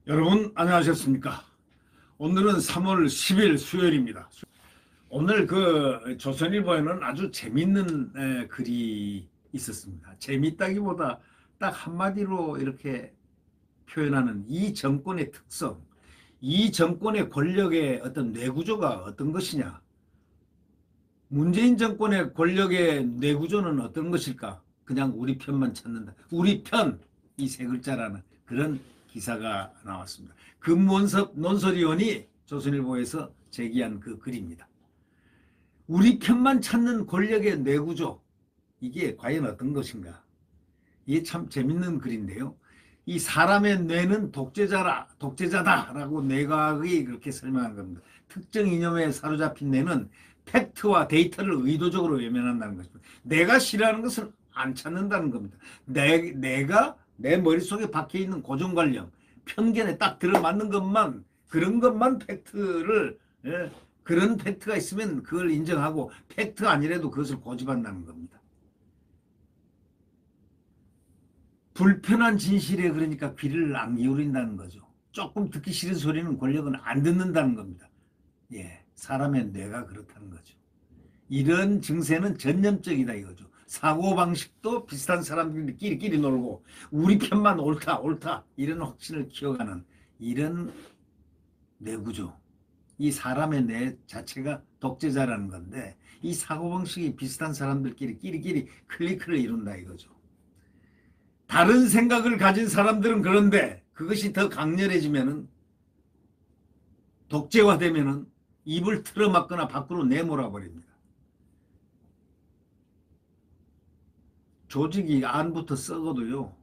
여러분 안녕하셨습니까? 오늘은 3월 10일 수요일입니다. 오늘 그 조선일보에는 아주 재밌는 글이 있었습니다. 재밌다기보다 딱 한마디로 이렇게 표현하는 이 정권의 특성, 이 정권의 권력의 어떤 뇌구조가 어떤 것이냐, 문재인 정권의 권력의 뇌구조는 어떤 것일까? 그냥 우리 편만 찾는다. 우리 편, 이 세 글자라는 그런 기사가 나왔습니다. 금원섭 논설위원이 조선일보에서 제기한 그 글입니다. 우리 편만 찾는 권력의 뇌구조, 이게 과연 어떤 것인가? 이게 참 재밌는 글인데요. 이 사람의 뇌는 독재자다라고 뇌과학이 그렇게 설명한 겁니다. 특정 이념에 사로잡힌 뇌는 팩트와 데이터를 의도적으로 외면한다는 것입니다. 내가 싫어하는 것을 안 찾는다는 겁니다. 내가 내 머릿속에 박혀있는 고정관념, 편견에 딱 들어맞는 것만, 그런 것만 팩트를, 그런 팩트가 있으면 그걸 인정하고 팩트가 아니라도 그것을 고집한다는 겁니다. 불편한 진실에 그러니까 귀를 안 기울인다는 거죠. 조금 듣기 싫은 소리는 권력은 안 듣는다는 겁니다. 예, 사람의 뇌가 그렇다는 거죠. 이런 증세는 전염적이다 이거죠. 사고방식도 비슷한 사람들끼리 놀고 우리 편만 옳다 이런 확신을 키워가는 이런 뇌구조. 이 사람의 뇌 자체가 독재자라는 건데 이 사고방식이 비슷한 사람들끼리 클리크를 이룬다 이거죠. 다른 생각을 가진 사람들은 그런데 그것이 더 강렬해지면은 독재화되면은 입을 틀어막거나 밖으로 내몰아 버립니다. 조직이 안부터 썩어도요.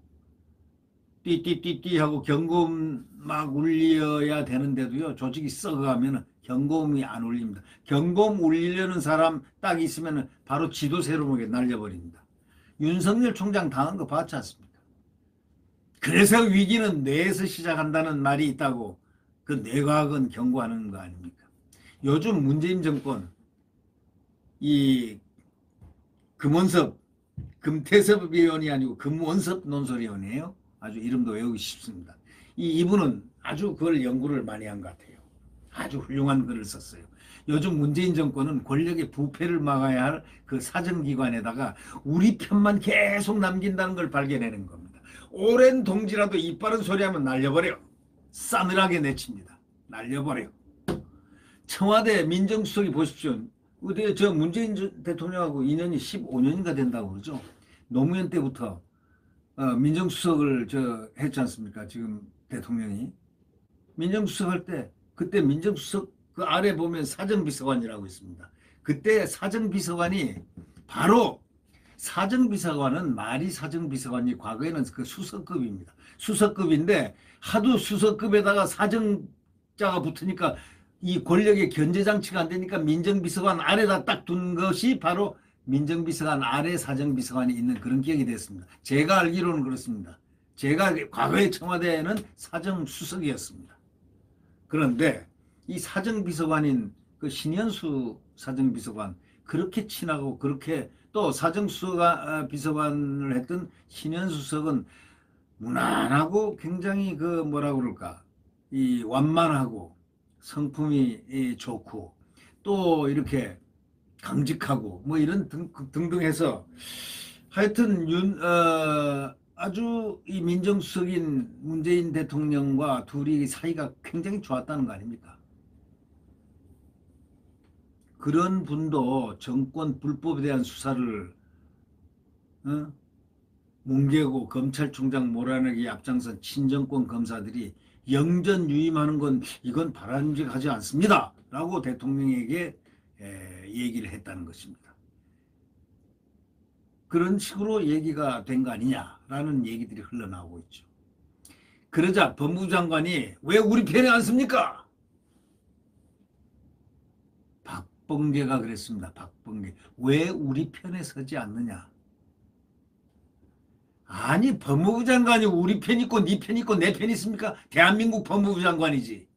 띠띠띠띠 하고 경고음 막 울려야 되는데도요. 조직이 썩어가면 경고음이 안 울립니다. 경고음 울리려는 사람 딱 있으면 바로 지도세로 날려버립니다. 윤석열 총장 당한 거 봤지 않습니까? 그래서 위기는 뇌에서 시작한다는 말이 있다고 그 뇌과학은 경고하는 거 아닙니까? 요즘 문재인 정권 이 금태섭 위원이 아니고 금원섭 논설위원이에요. 아주 이름도 외우기 쉽습니다. 이분은 아주 그걸 연구를 많이 한 것 같아요. 아주 훌륭한 글을 썼어요. 요즘 문재인 정권은 권력의 부패를 막아야 할 그 사정기관에다가 우리 편만 계속 남긴다는 걸 발견해낸 겁니다. 오랜 동지라도 이빠른 소리하면 날려버려. 싸늘하게 내칩니다. 날려버려. 청와대 민정수석이 보십시오. 근데 저 문재인 대통령하고 인연이 15년인가 된다고 그러죠. 노무현 때부터 민정수석을 했지 않습니까? 지금 대통령이. 민정수석 할 때 그때 민정수석 그 아래 보면 사정비서관이라고 있습니다. 그때 사정비서관이 바로 사정비서관은 말이 사정비서관이 과거에는 그 수석급입니다. 수석급인데 하도 수석급에다가 사정자가 붙으니까 이 권력의 견제장치가 안 되니까 민정비서관 아래다 딱 둔 것이 바로 민정비서관 아래 사정비서관이 있는 그런 격이 됐습니다. 제가 알기로는 그렇습니다. 제가 과거의 청와대에는 사정수석이었습니다. 그런데 이 사정비서관인 그 신현수 사정비서관 그렇게 친하고 그렇게 또 사정비서관을 했던 신현수 수석은 무난하고 굉장히 그 뭐라 그럴까 이 완만하고 성품이 좋고 또 이렇게 강직하고 뭐 이런 등등 해서 하여튼 아주 이 민정수석인 문재인 대통령과 둘이 사이가 굉장히 좋았다는 거 아닙니까? 그런 분도 정권 불법에 대한 수사를 뭉개고 검찰총장 몰아내기 앞장선 친정권 검사들이 영전 유임하는 건 이건 바람직하지 않습니다. 라고 대통령에게 얘기를 했다는 것입니다. 그런 식으로 얘기가 된 거 아니냐라는 얘기들이 흘러나오고 있죠. 그러자 법무부 장관이 왜 우리 편에 안 씁니까? 박범계가 그랬습니다. 박범계. 왜 우리 편에 서지 않느냐? 아니, 법무부 장관이 우리 편 있고 네 편 있고 내 편 있습니까? 대한민국 법무부 장관이지.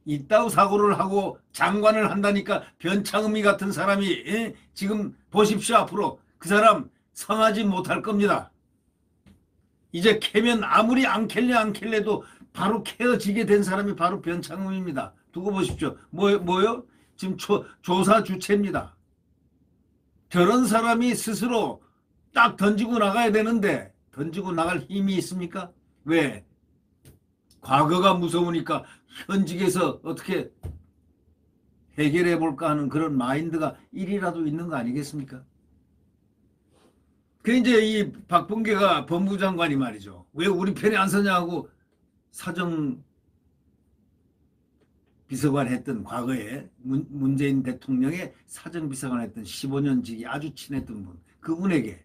이따구 사고를 하고 장관을 한다니까 변창흠이 같은 사람이 지금 보십시오. 앞으로 그 사람 성하지 못할 겁니다. 이제 캐면 아무리 안 캘래도 바로 캐어지게 된 사람이 바로 변창흠입니다. 두고 보십시오. 뭐요? 지금 조사 주체입니다. 저런 사람이 스스로 딱 던지고 나가야 되는데 던지고 나갈 힘이 있습니까? 왜? 과거가 무서우니까 현직에서 어떻게 해결해 볼까 하는 그런 마인드가 일이라도 있는 거 아니겠습니까? 그 이제 이 박범계가 법무부 장관이 말이죠. 왜 우리 편에 안 서냐고 사정 비서관 했던 과거에 문재인 대통령의 사정 비서관 했던 15년 지기 아주 친했던 분, 그분에게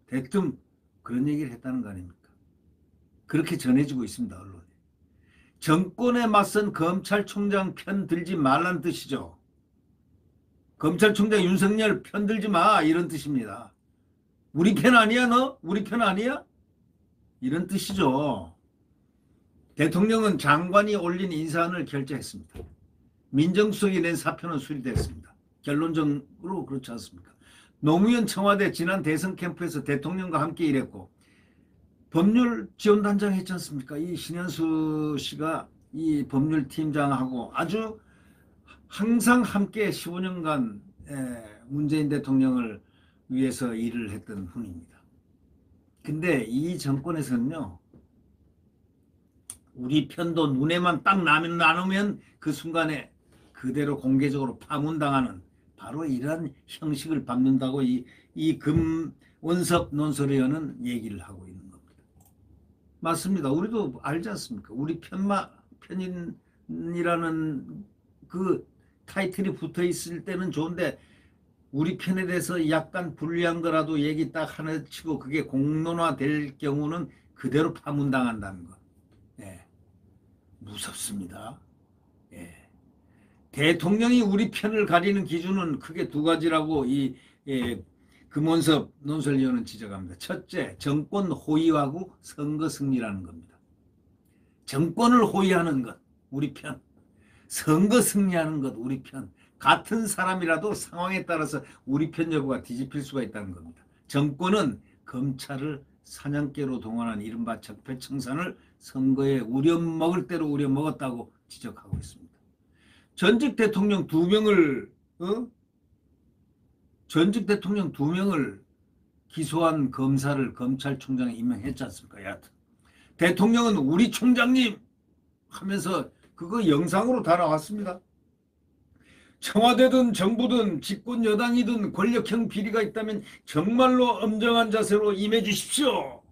대뜸 그런 얘기를 했다는 거 아닙니까? 그렇게 전해지고 있습니다, 언론에. 정권에 맞선 검찰총장 편 들지 말란 뜻이죠. 검찰총장 윤석열 편 들지 마, 이런 뜻입니다. 우리 편 아니야, 너? 우리 편 아니야? 이런 뜻이죠. 대통령은 장관이 올린 인사안을 결재했습니다. 민정수석이 낸 사표는 수리됐습니다. 결론적으로 그렇지 않습니까? 노무현 청와대 지난 대선 캠프에서 대통령과 함께 일했고 법률 지원단장 했지 않습니까? 이 신현수 씨가 이 법률팀장하고 아주 항상 함께 15년간 문재인 대통령을 위해서 일을 했던 분입니다. 근데 이 정권에서는요, 우리 편도 눈에만 딱 나누면 그 순간에 그대로 공개적으로 파문당하는 바로 이러한 형식을 밟는다고 이 금원섭 논설위원은 얘기를 하고 있는 겁니다. 맞습니다. 우리도 알지 않습니까? 우리 편인이라는 그 타이틀이 붙어 있을 때는 좋은데 우리 편에 대해서 약간 불리한 거라도 얘기 딱 하나 치고 그게 공론화 될 경우는 그대로 파문당한다는 것. 예. 무섭습니다. 예. 대통령이 우리 편을 가리는 기준은 크게 두 가지라고 금원섭 논설위원은 지적합니다. 첫째, 정권 호위하고 선거 승리라는 겁니다. 정권을 호위하는 것, 우리 편. 선거 승리하는 것, 우리 편. 같은 사람이라도 상황에 따라서 우리 편 여부가 뒤집힐 수가 있다는 겁니다. 정권은 검찰을 사냥개로 동원한 이른바 적폐청산을 선거에 우려먹을 대로 우려먹었다고 지적하고 있습니다. 전직 대통령 두 명을 기소한 검사를 검찰총장에 임명했지 않습니까? 여하튼 대통령은 우리 총장님 하면서 그거 영상으로 다 나왔습니다. 청와대든 정부든 집권 여당이든 권력형 비리가 있다면 정말로 엄정한 자세로 임해 주십시오.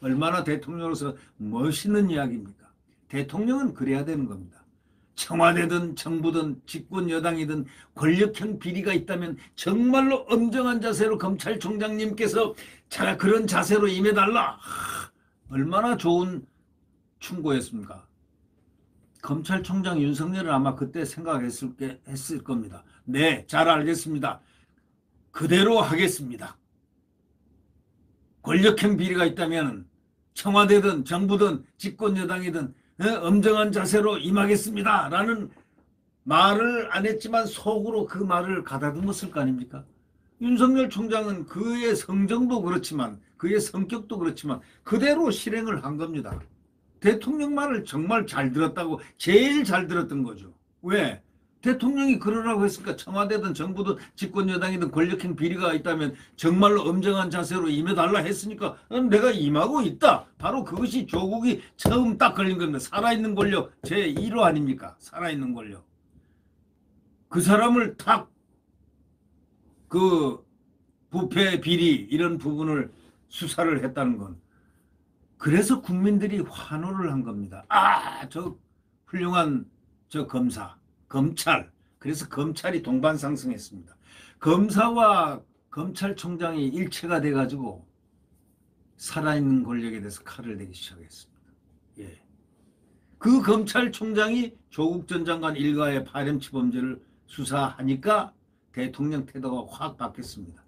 얼마나 대통령으로서 멋있는 이야기입니까? 대통령은 그래야 되는 겁니다. 청와대든 정부든 집권 여당이든 권력형 비리가 있다면 정말로 엄정한 자세로 검찰총장님께서 그런 자세로 임해달라. 얼마나 좋은 충고였습니까? 검찰총장 윤석열은 아마 그때 생각했을 겁니다. 네, 잘 알겠습니다. 그대로 하겠습니다. 권력형 비리가 있다면 청와대든 정부든 집권 여당이든 엄정한 자세로 임하겠습니다. 라는 말을 안 했지만 속으로 그 말을 가다듬었을 거 아닙니까? 윤석열 총장은 그의 성정도 그렇지만 그의 성격도 그렇지만 그대로 실행을 한 겁니다. 대통령 말을 정말 잘 들었다고, 제일 잘 들었던 거죠. 왜? 대통령이 그러라고 했으니까 청와대든 정부든 집권 여당이든 권력형 비리가 있다면 정말로 엄정한 자세로 임해달라 했으니까 내가 임하고 있다. 바로 그것이 조국이 처음 딱 걸린 겁니다. 살아있는 권력 제1호 아닙니까? 살아있는 권력. 그 사람을 탁 그 부패 비리 이런 부분을 수사를 했다는 건 그래서 국민들이 환호를 한 겁니다. 저 훌륭한 저 검찰. 그래서 검찰이 동반상승했습니다. 검사와 검찰총장이 일체가 돼가지고 살아있는 권력에 대해서 칼을 대기 시작했습니다. 예. 그 검찰총장이 조국 전 장관 일가의 파렴치 범죄를 수사하니까 대통령 태도가 확 바뀌었습니다.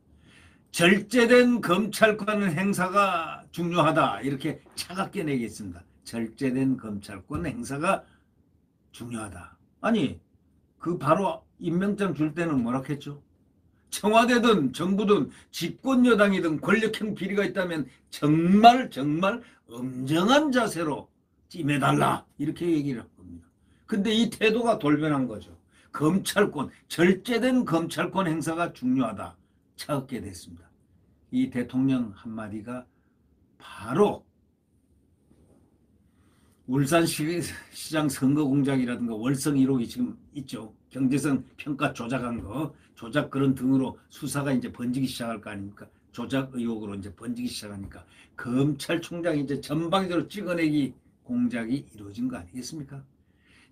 절제된 검찰권 행사가 중요하다. 이렇게 차갑게 내겠습니다. 절제된 검찰권 행사가 중요하다. 아니, 그 바로 임명장 줄 때는 뭐라 했죠? 청와대든 정부든 집권 여당이든 권력형 비리가 있다면 정말 엄정한 자세로 찜해달라. 이렇게 얘기를 한 겁니다. 근데 이 태도가 돌변한 거죠. 절제된 검찰권 행사가 중요하다. 차갑게 됐습니다. 이 대통령 한마디가 바로 울산시장 선거 공작이라든가 월성 1호기 지금 있죠. 경제성 평가 조작한 거, 조작 그런 등으로 수사가 이제 번지기 시작할 거 아닙니까? 조작 의혹으로 이제 번지기 시작하니까 검찰총장이 이제 전방위적으로 찍어내기 공작이 이루어진 거 아니겠습니까?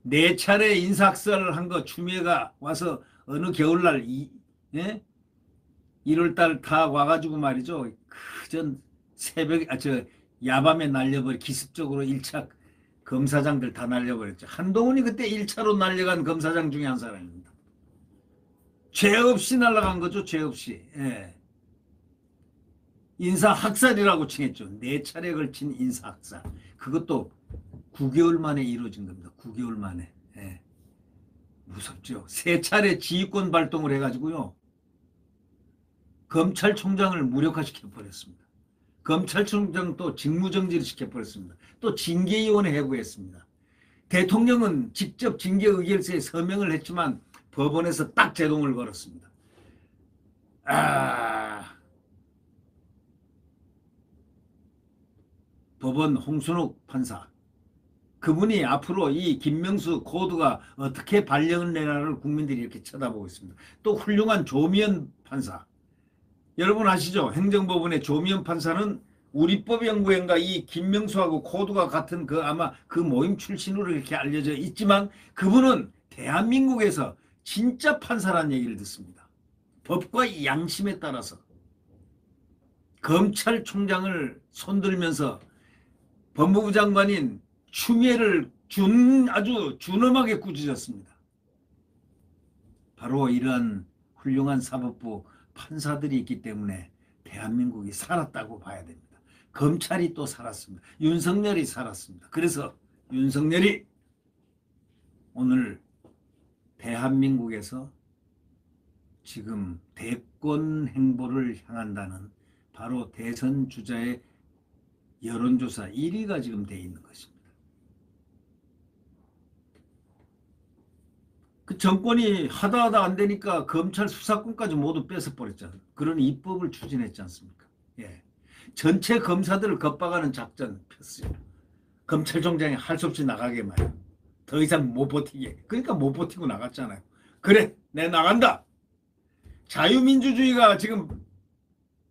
네 차례 인사학살을 한 거 추미애가 와서 어느 겨울날 예? 1월달 다 와가지고 말이죠. 그전 새벽에 야밤에 날려버려 기습적으로 1차 검사장들 다 날려버렸죠. 한동훈이 그때 1차로 날려간 검사장 중에 한 사람입니다. 죄 없이 날아간 거죠. 죄 없이. 예. 인사학살이라고 칭했죠. 4차례 걸친 인사학살. 그것도 9개월 만에 이루어진 겁니다. 9개월 만에. 예. 무섭죠. 3차례 지휘권 발동을 해가지고요. 검찰총장을 무력화시켜버렸습니다. 검찰총장 또 직무정지를 시켜버렸습니다. 또 징계위원회 해부했습니다. 대통령은 직접 징계 의결서에 서명을 했지만 법원에서 딱 제동을 걸었습니다. 법원 홍순욱 판사. 그분이 앞으로 이 김명수 코드가 어떻게 발령을 내나를 국민들이 이렇게 쳐다보고 있습니다. 또 훌륭한 조미연 판사. 여러분 아시죠? 행정법원의 조미연 판사는 우리법연구원과 이 김명수하고 코드가 같은 아마 그 모임 출신으로 이렇게 알려져 있지만 그분은 대한민국에서 진짜 판사라는 얘기를 듣습니다. 법과 양심에 따라서 검찰총장을 손들면서 법무부 장관인 추미애를 아주 준엄하게 꾸짖었습니다. 바로 이러한 훌륭한 사법부 판사들이 있기 때문에 대한민국이 살았다고 봐야 됩니다. 검찰이 또 살았습니다. 윤석열이 살았습니다. 그래서 윤석열이 오늘 대한민국에서 지금 대권 행보를 향한다는 바로 대선 주자의 여론조사 1위가 지금 돼 있는 것입니다. 그 정권이 하다 안 되니까 검찰 수사권까지 모두 뺏어버렸잖아요. 그런 입법을 추진했지 않습니까? 예. 전체 검사들을 겁박하는 작전 폈어요. 검찰총장이 할 수 없이 나가게 말이야. 더 이상 못 버티게. 그러니까 못 버티고 나갔잖아요. 그래, 내 나간다. 자유민주주의가 지금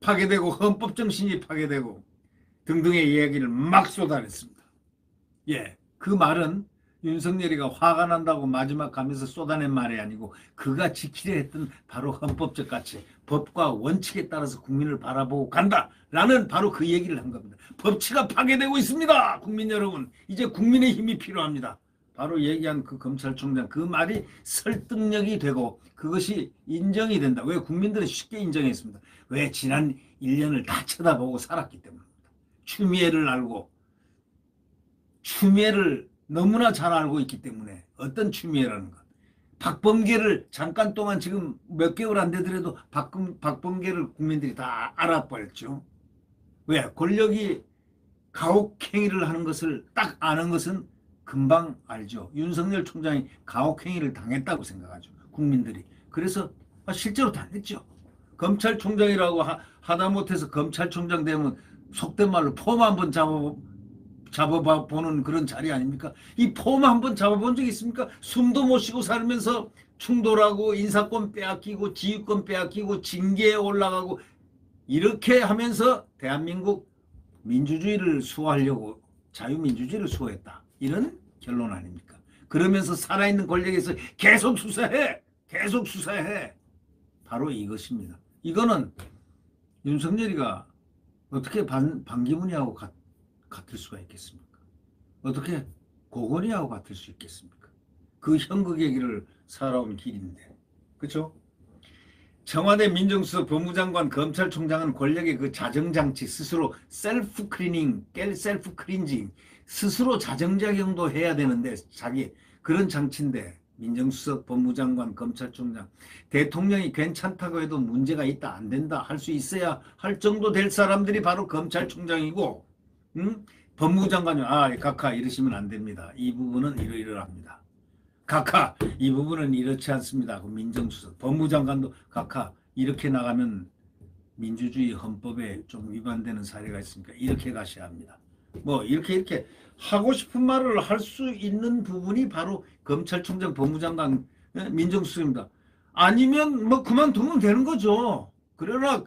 파괴되고 헌법정신이 파괴되고 등등의 이야기를 막 쏟아냈습니다. 예, 그 말은 윤석열이가 화가 난다고 마지막 가면서 쏟아낸 말이 아니고 그가 지키려 했던 바로 헌법적 가치, 법과 원칙에 따라서 국민을 바라보고 간다라는 바로 그 얘기를 한 겁니다. 법치가 파괴되고 있습니다. 국민 여러분. 이제 국민의 힘이 필요합니다. 바로 얘기한 그 검찰총장 그 말이 설득력이 되고 그것이 인정이 된다. 왜? 국민들은 쉽게 인정했습니다. 왜? 지난 1년을 다 쳐다보고 살았기 때문입니다. 추미애를 알고 추미애를 너무나 잘 알고 있기 때문에 어떤 추미애라는 것. 박범계를 잠깐 동안 지금 몇 개월 안 되더라도 박범계를 국민들이 다 알아버렸죠. 왜? 권력이 가혹행위를 하는 것을 딱 아는 것은 금방 알죠. 윤석열 총장이 가혹행위를 당했다고 생각하죠. 국민들이. 그래서 실제로 당했죠. 검찰총장이라고 하다 못해서 검찰총장 되면 속된 말로 폼 한번 잡아보는 그런 자리 아닙니까? 이 폼 한번 잡아본 적 있습니까? 숨도 못 쉬고 살면서 충돌하고 인사권 빼앗기고 지휘권 빼앗기고 징계에 올라가고 이렇게 하면서 대한민국 민주주의를 수호하려고 자유민주주의를 수호했다. 이런 결론 아닙니까? 그러면서 살아있는 권력에서 계속 수사해. 계속 수사해. 바로 이것입니다. 이거는 윤석열이가 어떻게 반기문이하고 같을 수가 있겠습니까? 어떻게 고건희하고 같을 수 있겠습니까? 그 형극의 길을 살아온 길인데. 그렇죠? 청와대 민정수석 법무장관 검찰총장은 권력의 그 자정장치 스스로 셀프 클리닝, 셀프 클린징 스스로 자정작용도 해야 되는데 자기 그런 장치인데 민정수석 법무장관 검찰총장 대통령이 괜찮다고 해도 문제가 있다 안 된다 할 수 있어야 할 정도 될 사람들이 바로 검찰총장이고 법무장관이 각하 이러시면 안 됩니다. 이 부분은 이러이러합니다. 각하 이 부분은 이렇지 않습니다. 민정수석 법무장관도 각하 이렇게 나가면 민주주의 헌법에 좀 위반되는 사례가 있으니까 이렇게 가셔야 합니다. 뭐 이렇게 하고 싶은 말을 할 수 있는 부분이 바로 검찰총장 법무장관 민정수석입니다. 아니면 뭐 그만두면 되는 거죠. 그러나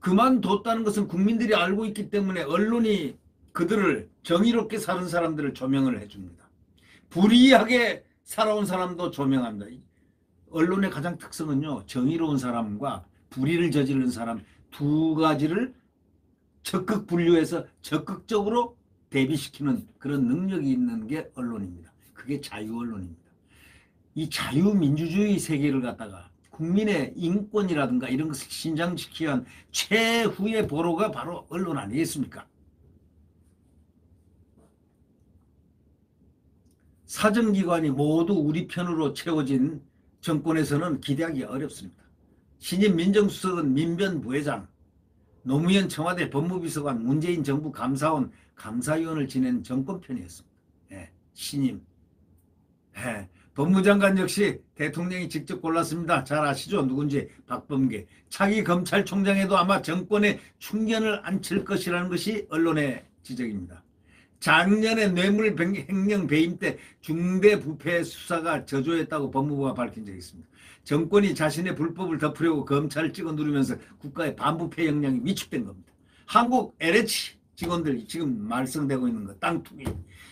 그만뒀다는 것은 국민들이 알고 있기 때문에 언론이 그들을 정의롭게 사는 사람들을 조명을 해줍니다. 불이하게 살아온 사람도 조명합니다. 언론의 가장 특성은요. 정의로운 사람과 불의를 저지르는 사람 두 가지를 적극 분류해서 적극적으로 대비시키는 그런 능력이 있는 게 언론입니다. 그게 자유언론입니다. 이 자유민주주의 세계를 갖다가 국민의 인권이라든가 이런 것을 신장시키기 위한 최후의 보루가 바로 언론 아니겠습니까? 사정기관이 모두 우리 편으로 채워진 정권에서는 기대하기 어렵습니다. 신임 민정수석은 민변 부회장, 노무현 청와대 법무비서관, 문재인 정부 감사원, 감사위원을 지낸 정권편이었습니다. 신임. 법무장관 역시 대통령이 직접 골랐습니다. 잘 아시죠? 누군지 박범계. 차기 검찰총장에도 아마 정권에 충견을 안칠 것이라는 것이 언론의 지적입니다. 작년에 뇌물 횡령 배임 때 중대부패 수사가 저조했다고 법무부가 밝힌 적이 있습니다. 정권이 자신의 불법을 덮으려고 검찰을 찍어 누르면서 국가의 반부패 역량이 위축된 겁니다. 한국 LH 직원들 지금 말썽되고 있는 거 땅 투기.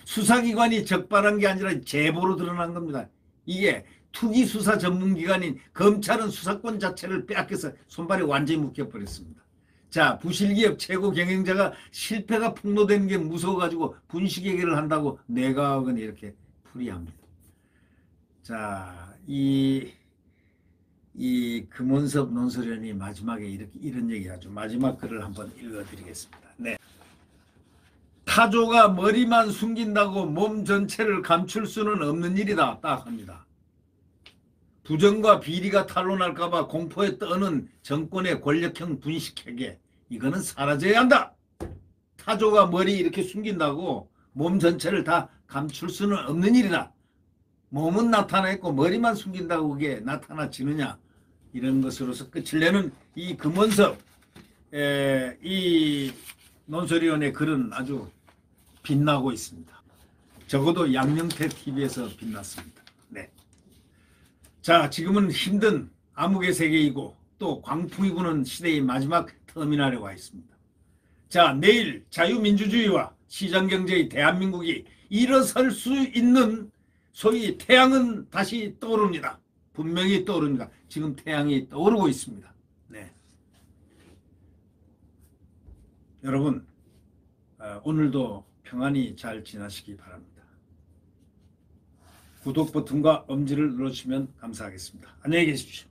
수사기관이 적발한 게 아니라 제보로 드러난 겁니다. 이게 투기 수사 전문기관인 검찰은 수사권 자체를 빼앗겨서 손발이 완전히 묶여버렸습니다. 자, 부실기업 최고 경영자가 실패가 폭로되는 게 무서워가지고 분식회계를 한다고 내각은 이렇게 풀이합니다. 자, 이 금원섭 논설위원이 마지막에 이런 얘기하죠. 마지막 글을 한번 읽어드리겠습니다. 네. 타조가 머리만 숨긴다고 몸 전체를 감출 수는 없는 일이다. 딱 합니다. 부정과 비리가 탄로날까봐 공포에 떠는 정권의 권력형 분식회계 이거는 사라져야 한다. 타조가 머리 이렇게 숨긴다고 몸 전체를 다 감출 수는 없는 일이다. 몸은 나타나 있고 머리만 숨긴다고 그게 나타나지느냐 이런 것으로서 끝을 내는 이 금원섭 이 논설위원의 글은 아주 빛나고 있습니다. 적어도 양명태 TV에서 빛났습니다. 네. 자, 지금은 힘든 암흑의 세계이고 또 광풍이 부는 시대의 마지막 터미널에 와 있습니다. 자, 내일 자유민주주의와 시장경제의 대한민국이 일어설 수 있는 소위 태양은 다시 떠오릅니다. 분명히 떠오릅니다. 지금 태양이 떠오르고 있습니다. 네. 여러분, 오늘도 평안히 잘 지나시기 바랍니다. 구독 버튼과 엄지를 눌러주시면 감사하겠습니다. 안녕히 계십시오.